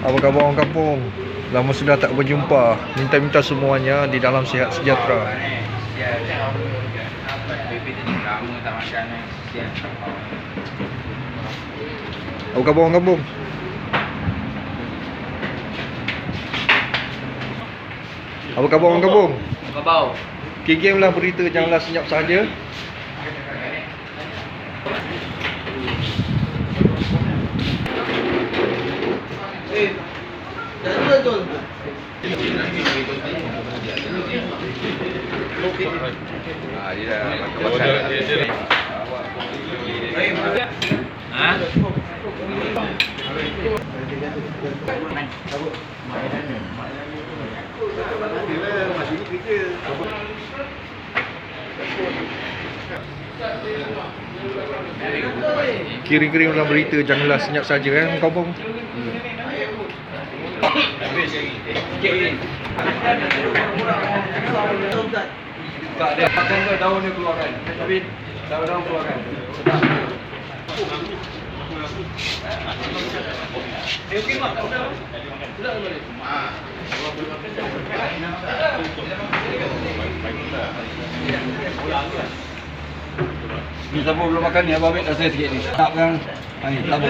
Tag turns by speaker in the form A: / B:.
A: Apa khabar orang kampung? Lama sudah tak berjumpa. Minta-minta semuanya di dalam sihat sejahtera. Apa khabar orang kampung? Apa khabar orang kampung?
B: Khabar.
A: Game lah berita janganlah senyap saja. Kirim-kirim dalam berita janganlah senyap saja kan kampung.
B: Tak ada makan ke daun dia keluarkan. Tapi daun-daun keluarkan. Okey mak. Sudah boleh. Ni siapa belum makan ni abang ambil rasa sikit ni. Tak kan. Ni tabur.